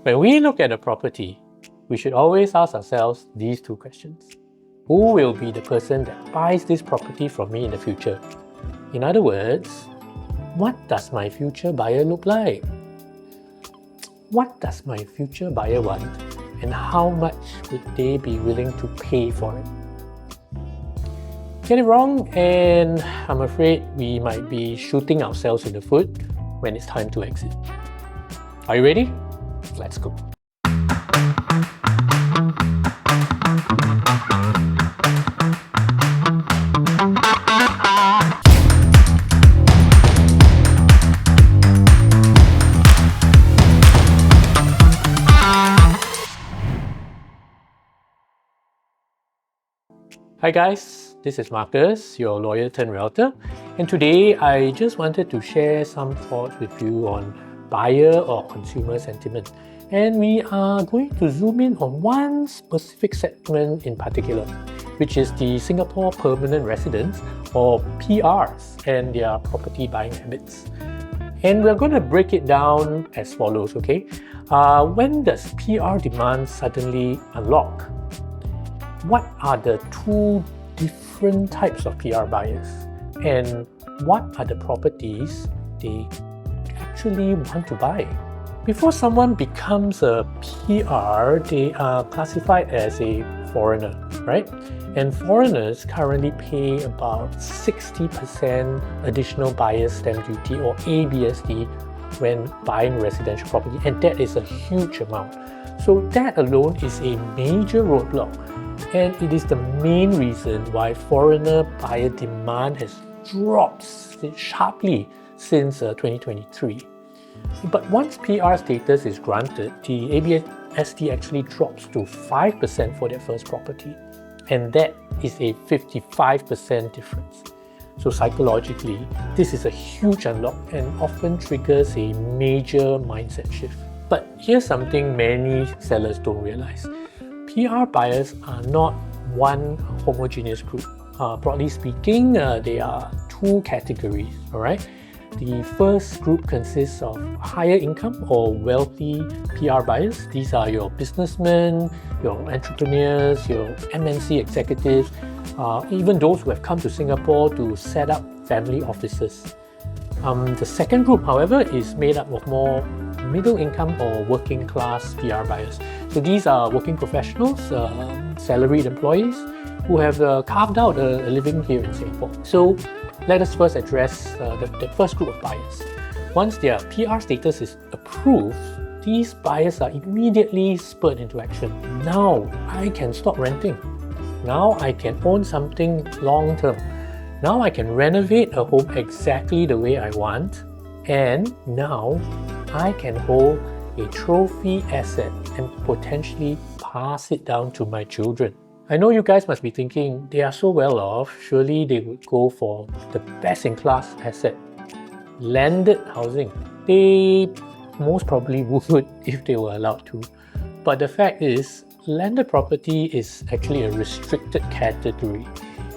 When we look at a property, we should always ask ourselves these two questions. Who will be the person that buys this property from me in the future? In other words, what does my future buyer look like? What does my future buyer want, and how much would they be willing to pay for it? Get it wrong, and I'm afraid we might be shooting ourselves in the foot when it's time to exit. Are you ready? Let's go. Hi guys, this is Marcus, your lawyer turned realtor, and today I just wanted to share some thoughts with you on buyer or consumer sentiment. And we are going to zoom in on one specific segment in particular, which is the Singapore permanent residents or PRs and their property buying habits. And we're going to break it down as follows, okay? When does PR demand suddenly unlock? What are the two different types of PR buyers? And what are the properties they actually want to buy? Before someone becomes a PR, they are classified as a foreigner, right? And foreigners currently pay about 60% additional buyer's stamp duty or ABSD when buying residential property, and that is a huge amount. So that alone is a major roadblock, and it is the main reason why foreigner buyer demand has dropped sharply since 2023. But once PR status is granted, the ABSD actually drops to 5% for their first property, and that is a 55% difference. So psychologically, this is a huge unlock and often triggers a major mindset shift. But here's something many sellers don't realize. PR buyers are not one homogeneous group. Broadly speaking, there are two categories, alright? The first group consists of higher income or wealthy PR buyers. These are your businessmen, your entrepreneurs, your MNC executives, even those who have come to Singapore to set up family offices. The second group, however, is made up of more middle income or working class PR buyers. So these are working professionals, salaried employees who have carved out a living here in Singapore. So let us first address the first group of buyers. Once their PR status is approved, these buyers are immediately spurred into action. Now I can stop renting. Now I can own something long term. Now I can renovate a home exactly the way I want. And now I can hold a trophy asset and potentially pass it down to my children. I know you guys must be thinking, they are so well off, surely they would go for the best-in-class asset, landed housing. They most probably would if they were allowed to. But the fact is, landed property is actually a restricted category.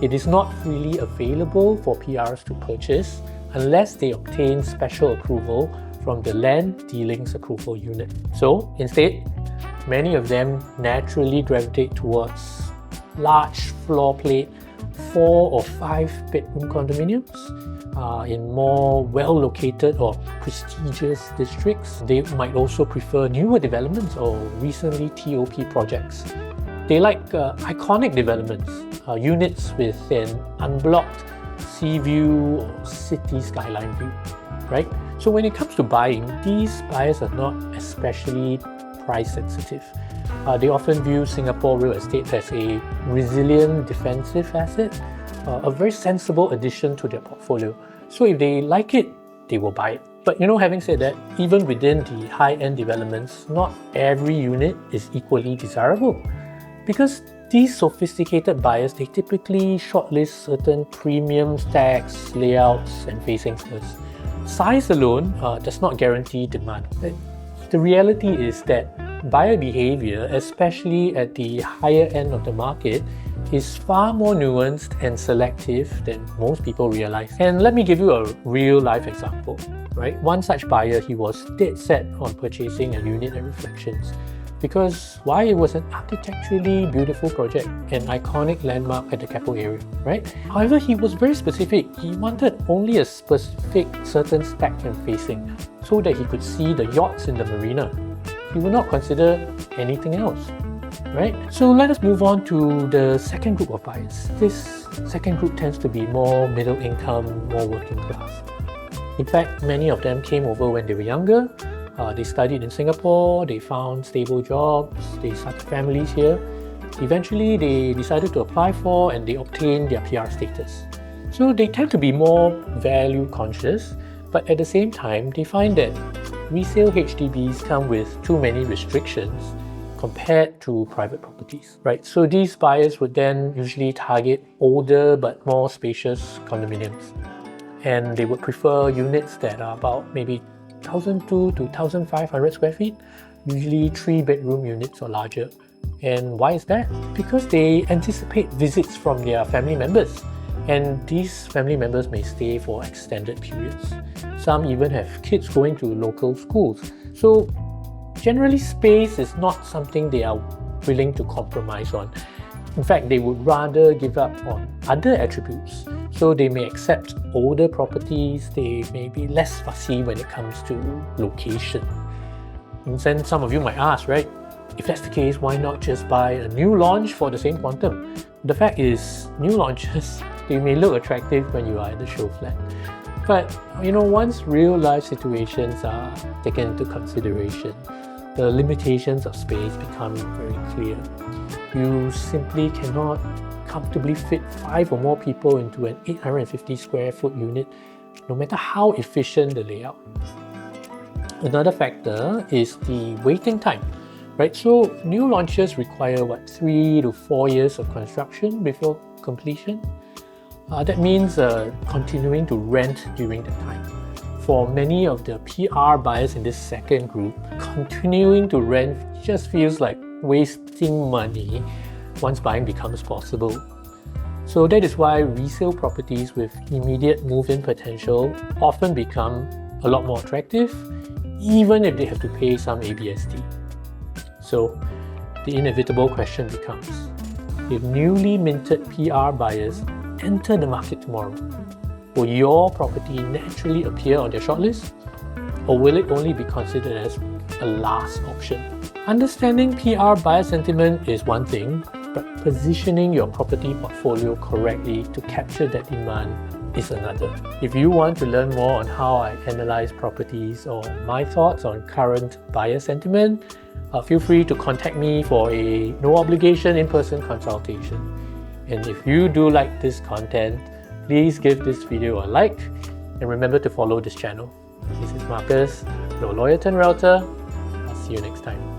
It is not freely available for PRs to purchase unless they obtain special approval from the Land Dealings Approval Unit. So instead, many of them naturally gravitate towards large floor plate 4 or 5 bedroom condominiums in more well-located or prestigious districts. They might also prefer newer developments or recently TOP projects. They like iconic developments, units with an unblocked sea view or city skyline view, right? So when it comes to buying, these buyers are not especially price sensitive. They often view Singapore real estate as a resilient defensive asset, a very sensible addition to their portfolio. So if they like it, they will buy it. But having said that, even within the high-end developments, not every unit is equally desirable. Because these sophisticated buyers, they typically shortlist certain premium stacks, layouts, and facings first. Size alone does not guarantee demand. The reality is that buyer behavior, especially at the higher end of the market, is far more nuanced and selective than most people realize. And let me give you a real life example, right? One such buyer, he was dead set on purchasing a unit at Reflections. Because why? It was an architecturally beautiful project, an iconic landmark at the Keppel area, right? However, he was very specific. He wanted only a specific certain stack and facing so that he could see the yachts in the marina. He would not consider anything else, right? So let us move on to the second group of buyers. This second group tends to be more middle income, more working class. In fact, many of them came over when they were younger. They studied in Singapore, they found stable jobs, they started families here. Eventually, they decided to apply for and they obtained their PR status. So they tend to be more value conscious, but at the same time, they find that resale HDBs come with too many restrictions compared to private properties, right? So these buyers would then usually target older but more spacious condominiums. And they would prefer units that are about maybe 1,200 to 1,500 square feet, usually 3-bedroom units or larger. And why is that? Because they anticipate visits from their family members, and these family members may stay for extended periods. Some even have kids going to local schools. So generally, space is not something they are willing to compromise on. In fact, they would rather give up on other attributes. So they may accept older properties, they may be less fussy when it comes to location. And then some of you might ask, right, if that's the case, why not just buy a new launch for the same quantum? The fact is, new launches, they may look attractive when you are at the show flat. But once real life situations are taken into consideration, the limitations of space become very clear. You simply cannot comfortably fit 5 or more people into an 850 square foot unit, no matter how efficient the layout. Another factor is the waiting time, right? So new launches require 3 to 4 years of construction before completion. That means continuing to rent during that time. For many of the PR buyers in this second group, continuing to rent just feels like wasting money once buying becomes possible. So that is why resale properties with immediate move-in potential often become a lot more attractive, even if they have to pay some ABSD. So the inevitable question becomes, if newly minted PR buyers enter the market tomorrow, will your property naturally appear on their shortlist? Or will it only be considered as a last option? Understanding PR buyer sentiment is one thing, but positioning your property portfolio correctly to capture that demand is another. If you want to learn more on how I analyze properties or my thoughts on current buyer sentiment, feel free to contact me for a no obligation in-person consultation. And if you do like this content, please give this video a like and remember to follow this channel. This is Marcus, your lawyer turned realtor. I'll see you next time.